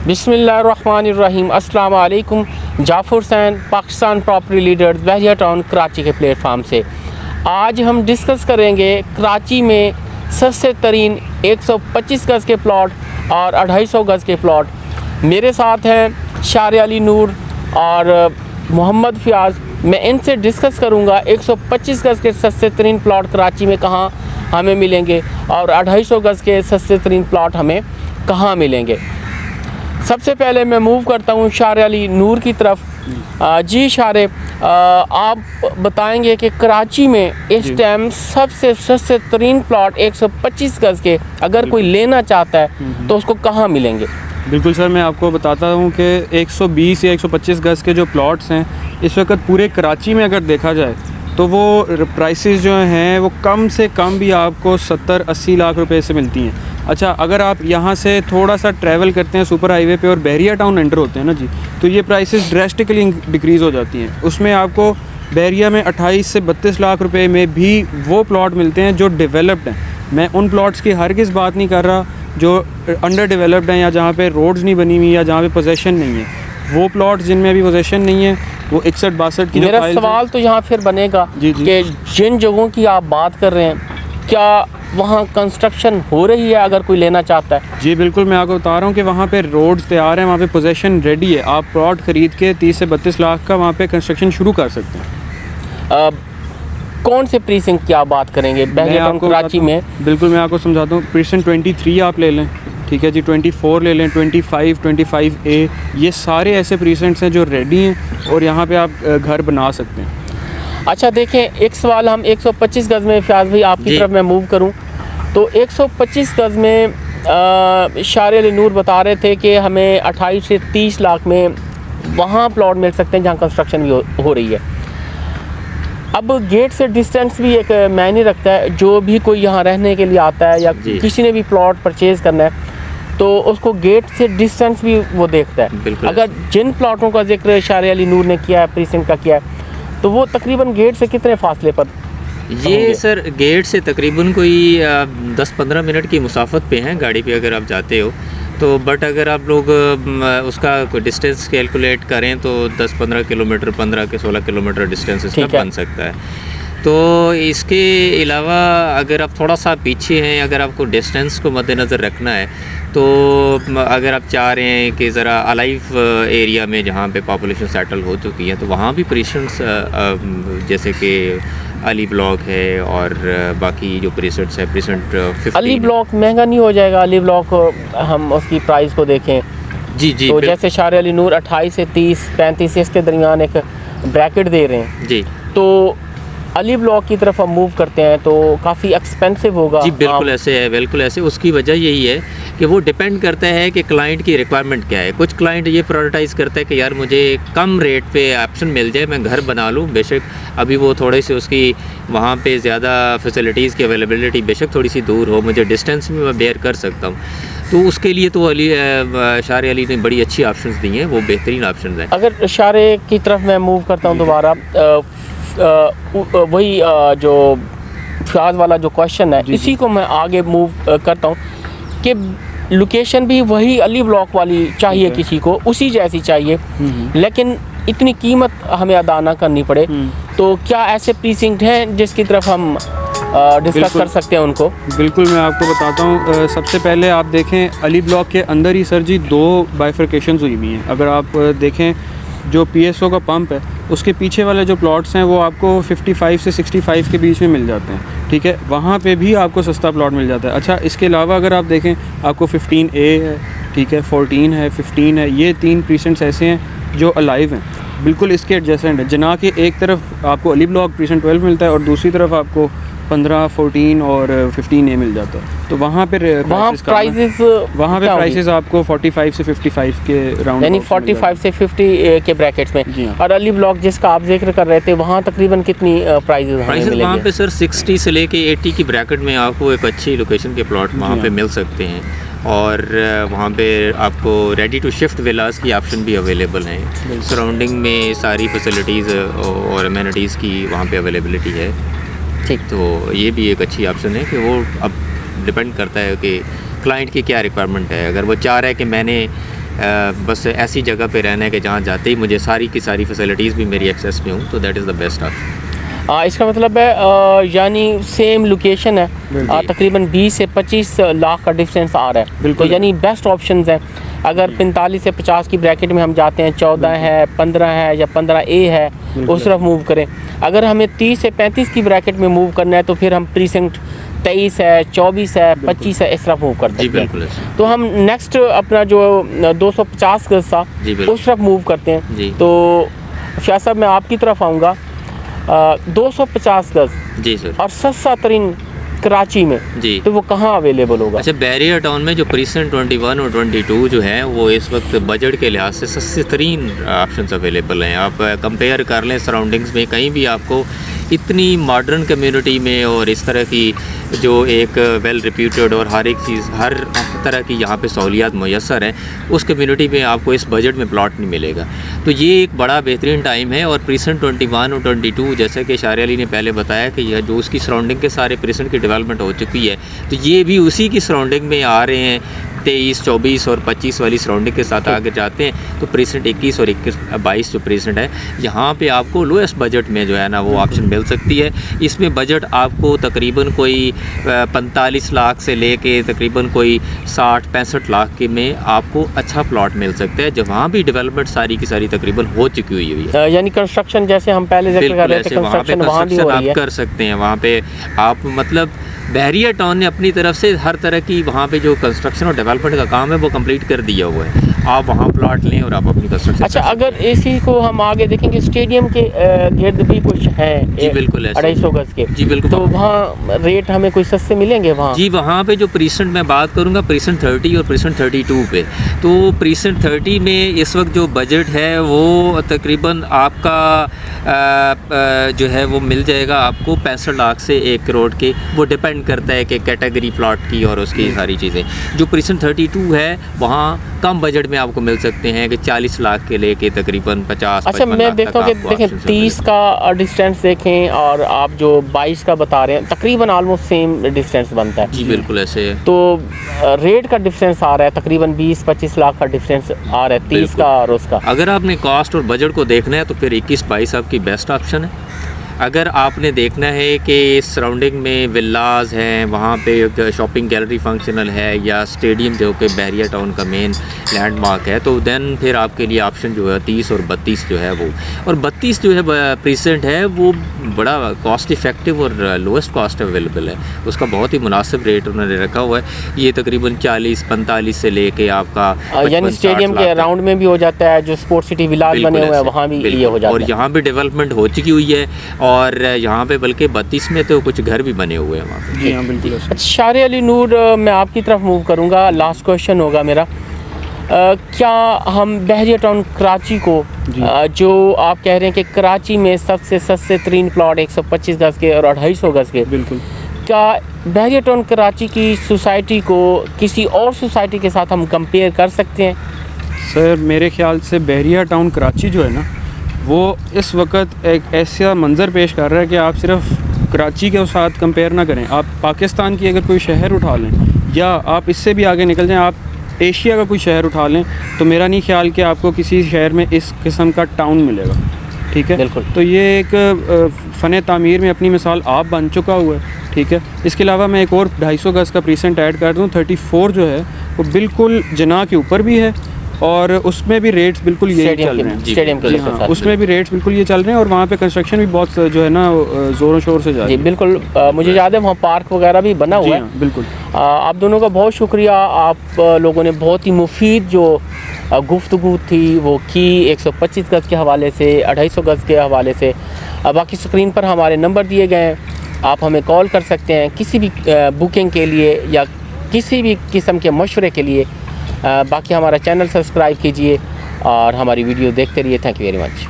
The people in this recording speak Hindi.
बिस्मिल्लाहिर्रहमानिर्रहीम। अस्सलाम वालेकुम। जाफर हुसैन, पाकिस्तान प्रॉपर्टी लीडर्स, बहरिया टाउन कराची के प्लेटफार्म से आज हम डिस्कस करेंगे कराची में सस्ते तरीन 125 गज़ के प्लॉट और 250 गज़ के प्लॉट। मेरे साथ हैं शार अली नूर और मोहम्मद फ़याज़। मैं इनसे डिस्कस करूंगा 125 गज़ के सस्ते तरीन प्लॉट कराची में कहाँ हमें मिलेंगे और 250 गज़ के सस्ते तरीन प्लॉट हमें कहाँ मिलेंगे। सबसे पहले मैं मूव करता हूँ शार अली नूर की तरफ। जी शार, आप बताएंगे कि कराची में इस टाइम सबसे सस्ते तरीन प्लॉट 125 गज़ के अगर कोई लेना चाहता है तो उसको कहाँ मिलेंगे? बिल्कुल सर, मैं आपको बताता हूँ कि 120 या 125 गज़ के जो प्लॉट्स हैं इस वक्त पूरे कराची में अगर देखा जाए तो वो प्राइसेस जो हैं वो कम से कम भी आपको 70-80 लाख रुपए से मिलती हैं। अच्छा, अगर आप यहाँ से थोड़ा सा ट्रैवल करते हैं सुपर हाईवे पे और बहरिया टाउन एंटर होते हैं ना जी, तो ये प्राइसेस ड्रेस्टिकली डिक्रीज़ हो जाती हैं। उसमें आपको बहरिया में 28 से 32 लाख रुपए में भी वो प्लॉट मिलते हैं जो डेवलप्ड हैं। मैं उन प्लॉट्स की हरगिज़ बात नहीं कर रहा जो अंडर डेवलप्ड हैं या जहाँ पे रोड्स नहीं बनी हुई या जहाँ पे पोजेसन नहीं है। वो प्लॉट्स जिनमें अभी पोजेसन नहीं है वो 61-62 की। मेरा सवाल तो यहाँ फिर बनेगा कि जिन जगहों की आप बात कर रहे हैं क्या वहाँ कंस्ट्रक्शन हो रही है अगर कोई लेना चाहता है? जी बिल्कुल, मैं आपको बता रहा हूँ कि वहाँ पे रोड्स तैयार हैं, वहाँ पे पोजेसन रेडी है। आप प्लॉट ख़रीद के 30 से 32 लाख का वहाँ पे कंस्ट्रक्शन शुरू कर सकते हैं। कौन से प्रीसिंक्ट की आप बात करेंगे बहरिया टाउन कराची में? बिल्कुल, मैं आपको समझाता हूँ। प्रीसिंक्ट 23 आप ले लें, ठीक है जी, 24 ले लें, 25, 25A, ये सारे ऐसे प्रीसिंक्ट्स हैं जो रेडी हैं और यहाँ पे आप घर बना सकते हैं। अच्छा देखें, एक सवाल हम 125 गज़ में फ़याज़ भाई आपकी तरफ मैं मूव करूं तो 125 गज़ में शार अली नूर बता रहे थे कि हमें 28 से 30 लाख में वहाँ प्लॉट मिल सकते हैं जहाँ कंस्ट्रक्शन भी हो रही है। अब गेट से डिस्टेंस भी एक मायने रखता है। जो भी कोई यहाँ रहने के लिए आता है या किसी ने भी प्लॉट परचेज़ करना है तो उसको गेट से डिस्टेंस भी वो देखता है। अगर जिन प्लॉटों का जिक्र शार अली नूर ने किया है, प्रीसिंक्ट का किया है, तो वो तकरीबन गेट से कितने फासले पर? ये सर गेट से तकरीबन कोई 10-15 मिनट की मुसाफत पे हैं गाड़ी पे अगर आप जाते हो तो। बट अगर आप लोग उसका डिस्टेंस कैलकुलेट करें तो 10-15 किलोमीटर, 15 के 16 किलोमीटर डिस्टेंस इसका बन सकता है। तो इसके अलावा अगर आप थोड़ा सा पीछे हैं, अगर आपको डिस्टेंस को मद्देनज़र रखना है तो अगर आप चाह रहे हैं कि ज़रा अलाइव एरिया में जहाँ पे पॉपुलेशन सेटल हो चुकी है तो वहाँ भी प्रीसिंक्ट्स जैसे कि अली ब्लॉक है और बाकी जो प्रीसिंक्ट्स है, प्रीसिंक्ट 50। अली ब्लॉक महंगा नहीं हो जाएगा? अली ब्लॉक हम उसकी प्राइस को देखें जी तो जैसे शार अली नूर 28 से 30, 35 इसके दरमियान एक ब्रैकेट दे रहे हैं जी, तो अली ब्लॉक की तरफ हम मूव करते हैं तो काफ़ी एक्सपेंसिव होगा। जी बिल्कुल ऐसे है, बिल्कुल ऐसे। उसकी वजह यही है कि वो डिपेंड करता है कि क्लाइंट की रिक्वायरमेंट क्या है। कुछ क्लाइंट ये प्रायोरिटाइज़ करता है कि यार मुझे कम रेट पे ऑप्शन मिल जाए, मैं घर बना लूँ। बेशक अभी वो थोड़े से उसकी वहाँ पे ज़्यादा फैसिलिटीज़ की अवेलेबिलिटी बेशक थोड़ी सी दूर हो, मुझे डिस्टेंस भी मैं बेयर कर सकता हूँ, तो उसके लिए तो शार अली ने बड़ी अच्छी ऑप्शंस दी हैं, वो बेहतरीन ऑप्शंस हैं। अगर शार की तरफ मैं मूव करता हूँ दोबारा, वही जो फ़याज़ वाला जो क्वेश्चन है इसी को मैं आगे मूव करता हूँ कि लोकेशन भी वही अली ब्लॉक वाली चाहिए, किसी को उसी जैसी चाहिए, लेकिन इतनी कीमत हमें अदा ना करनी पड़े। तो क्या ऐसे प्रीसिंक्ट हैं जिसकी तरफ हम डिस्कस कर सकते हैं उनको? बिल्कुल, मैं आपको बताता हूँ। सबसे पहले आप देखें अली ब्लॉक के अंदर ही सर जी 2 बाइफर्केशंस हुई हुई हैं। अगर आप देखें जो PSO का पंप है उसके पीछे वाले जो प्लॉट्स हैं वो आपको 55 से 65 के बीच में मिल जाते हैं, ठीक है, वहाँ पे भी आपको सस्ता प्लॉट मिल जाता है। अच्छा, इसके अलावा अगर आप देखें आपको 15A है, ठीक है, 14 है, 15 है, ये 3 प्रीसिंक्ट्स ऐसे हैं जो अलाइव हैं, बिल्कुल इसके एडजेसेंट है। जना के एक तरफ आपको अली ब्लॉक प्रीसिंक्ट 12 मिलता है और दूसरी तरफ आपको 15, 14 और 15A मिल जाता है। तो वहाँ पे प्राइसेस आपको 45 से 55 के राउंड, यानी 45 से 50 के ब्रैकेट्स में। और अली ब्लॉक जिसका आप जिक्र कर रहे थे वहाँ तकरीबन कितनी प्राइसेस मिलेंगे? वहाँ पे सर 60 से लेके 80 की ब्रैकेट में आपको एक अच्छी लोकेशन के प्लॉट वहाँ पे मिल सकते हैं और वहाँ पे आपको रेडी टू शिफ्ट विलास की ऑप्शन भी अवेलेबल हैं। सराउंडिंग में सारी फैसिलिटीज़ और अमेनिटीज़ की वहाँ पे अवेलेबिलिटी है, ठीक। तो ये भी एक अच्छी ऑप्शन है कि वो अब डिपेंड करता है कि क्लाइंट की क्या रिक्वायरमेंट है। अगर वो चाह रहा है कि मैंने बस ऐसी जगह पे रहना है कि जहाँ जाते ही मुझे सारी की सारी फैसिलिटीज़ भी मेरी एक्सेस में हूँ, तो that is the best option. इसका मतलब है यानी सेम लोकेशन है, तकरीबन 20 से 25 लाख का डिफरेंस आ रहा है, बिल्कुल। तो यानी बेस्ट ऑप्शंस हैं। अगर 45 से 50 की ब्रैकेट में हम जाते हैं, 14 है, 15 है या 15A है, उस तरफ मूव करें। अगर हमें 30 से 35 की ब्रैकेट में मूव करना है तो फिर हम प्रीसेंट 23 है, 24 है, 25 है, इस तरफ मूव कर सकते हैं। तो हम नेक्स्ट अपना जो 250 गज था उस तरफ मूव करते हैं। तो शाह साहब मैं आपकी तरफ आऊँगा। 250 गज जी सर और सस्ता तरीन कराची में जी, तो वो कहाँ अवेलेबल होगा? अच्छा, बैरियर टाउन में जो प्रीसेंट 21 और 22 जो है वो इस वक्त बजट के लिहाज से सस्ते तरीन ऑप्शंस अवेलेबल हैं। आप कंपेयर कर लें सराउंडिंग्स में, कहीं भी आपको इतनी मॉडर्न कम्युनिटी में और इस तरह की जो एक वेल रिप्यूटेड और हर एक चीज़ हर तरह की यहाँ पे सहूलियात मुयसर हैं, उस कम्युनिटी में आपको इस बजट में प्लॉट नहीं मिलेगा। तो ये एक बड़ा बेहतरीन टाइम है। और प्रीसेंट 21 और 22 जैसे कि शारिया अली ने पहले बताया कि यह जो उसकी सराउंडिंग के सारे प्रीसेंट की डेवलपमेंट हो चुकी है, तो ये भी उसी की सराउंडिंग में आ रहे हैं। 23, 24 और 25 वाली सराउंडिंग के साथ आगे जाते हैं तो प्रीसेंट 21 और 22 जो प्रीसेंट है, यहाँ पे आपको लोएस्ट बजट में जो है ना वो ऑप्शन मिल सकती है। इसमें बजट आपको तकरीबन कोई 45 लाख से लेके तकरीबन कोई 60-65 लाख के में आपको अच्छा प्लॉट मिल सकता है, जहाँ भी डेवलपमेंट सारी की सारी तकरीबन हो चुकी हुई है। यानी कंस्ट्रक्शन जैसे हम पहले जिक्र कर रहे थे, कंस्ट्रक्शन वहाँ भी हो रही है। आप कर सकते हैं वहाँ पे। आप मतलब बैरियर टाउन ने अपनी तरफ से हर तरह की वहाँ पे जो कंस्ट्रक्शन और डेवलपमेंट का काम है वो कंप्लीट कर दिया हुआ है। आप वहाँ प्लॉट लें और आप अपनी कंस्ट्रक्शन। अच्छा, अगर इसी को हम आगे देखेंगे, स्टेडियम के गिर्द भी कुछ हैं जी बिल्कुल 250 गज के, जी बिल्कुल, तो वहाँ रेट हमें कुछ सस्ते मिलेंगे वहाँ? जी, वहाँ पे जो प्रीसेंट मैं बात करूँगा प्रीसेंट 30 और प्रीसेंट 32 पे, तो प्रीसेंट 30 में इस वक्त जो बजट है वो तकरीबन आपका जो है वो मिल जाएगा आपको 65 लाख से 1 करोड़ के। वो डिपेंड करता है कि कैटेगरी प्लॉट की और उसकी सारी चीज़ें। जो प्रीसेंट 32 है वहाँ कम बजट में आपको मिल सकते हैं कि 40 लाख के लेके तकरीबन 50। अच्छा, मैं देखता हूँ कि देखें 30 का डिस्टेंस देखें और आप जो 22 का बता रहे हैं, तकरीबन ऑलमोस्ट सेम डिस्टेंस बनता है। जी बिल्कुल ऐसे है। तो रेट का डिफरेंस आ रहा है तकरीबन 20-25 लाख का डिफरेंस आ रहा है 30 का और उसका। अगर आपने कॉस्ट और बजट को देखना है तो फिर 21-22 आपकी बेस्ट ऑप्शन है। अगर आपने देखना है कि सराउंडिंग में विलाज हैं, वहाँ पे शॉपिंग गैलरी फंक्शनल है या स्टेडियम जो कि बैरियर टाउन का मेन लैंडमार्क है, तो देन फिर आपके लिए ऑप्शन जो है 30 और 32 जो है वो। और 32 जो है प्रीसेंट है वो बड़ा कॉस्ट इफ़ेक्टिव और लोएस्ट कॉस्ट अवेलेबल है। उसका बहुत ही मुनासिब रेट उन्होंने रखा हुआ है। ये तकरीबन 40-45 से लेके आपका यानी स्टेडियम के अराउंड में भी हो जाता है, जो स्पोर्ट्स सिटी विलाज बने हुए हैं वहाँ भी ये हो जाता है। और यहाँ भी डेवलपमेंट हो चुकी हुई है और यहाँ पे बल्कि 32 में तो कुछ घर भी बने हुए हैं वहाँ पे। जी हाँ बिल्कुल। अच्छा, शारिया अली नूर, मैं आपकी तरफ मूव करूँगा। लास्ट क्वेश्चन होगा मेरा। क्या हम बैरियर टाउन कराची को जो आप कह रहे हैं कि कराची में सबसे सस्ते तरीन प्लॉट 125 गज के और 250 गज के, बिल्कुल, क्या बैरियर टाउन कराची की सोसाइटी को किसी और सोसाइटी के साथ हम कंपेयर कर सकते हैं? सर मेरे ख्याल से बैरियर टाउन कराची जो है ना वो इस वक्त एक ऐसा मंज़र पेश कर रहा है कि आप सिर्फ कराची के साथ कंपेयर ना करें। आप पाकिस्तान की अगर कोई शहर उठा लें या आप इससे भी आगे निकल जाएं, आप एशिया का कोई शहर उठा लें, तो मेरा नहीं ख्याल कि आपको किसी शहर में इस किस्म का टाउन मिलेगा। ठीक है, बिल्कुल। तो ये एक फ़न तामीर में अपनी मिसाल आप बन चुका हुआ है। ठीक है, इसके अलावा मैं एक और 250 गज का प्रीसेंट ऐड कर दूँ। 34 जो है वो बिल्कुल जना के ऊपर भी है और उसमें भी रेट्स बिल्कुल ये चल रहे हैं। स्टेडियम के हाँ, उसमें भी रेट्स बिल्कुल ये चल रहे हैं और वहाँ पे कंस्ट्रक्शन भी बहुत जो है ना ज़ोरों शोर से जा रही है। जी बिल्कुल, मुझे याद है वहाँ पार्क वगैरह भी बना हुआ है। हाँ, बिल्कुल। आप दोनों का बहुत शुक्रिया। आप लोगों ने बहुत ही मुफीद जो गुफ्तगू थी वो की 125 गज के हवाले से, 250 गज के हवाले से। बाकी स्क्रीन पर हमारे नंबर दिए गए हैं, आप हमें कॉल कर सकते हैं किसी भी बुकिंग के लिए या किसी भी किस्म के मशवरे के लिए। बाकी हमारा चैनल सब्सक्राइब कीजिए और हमारी वीडियो देखते रहिए। Thank you very much.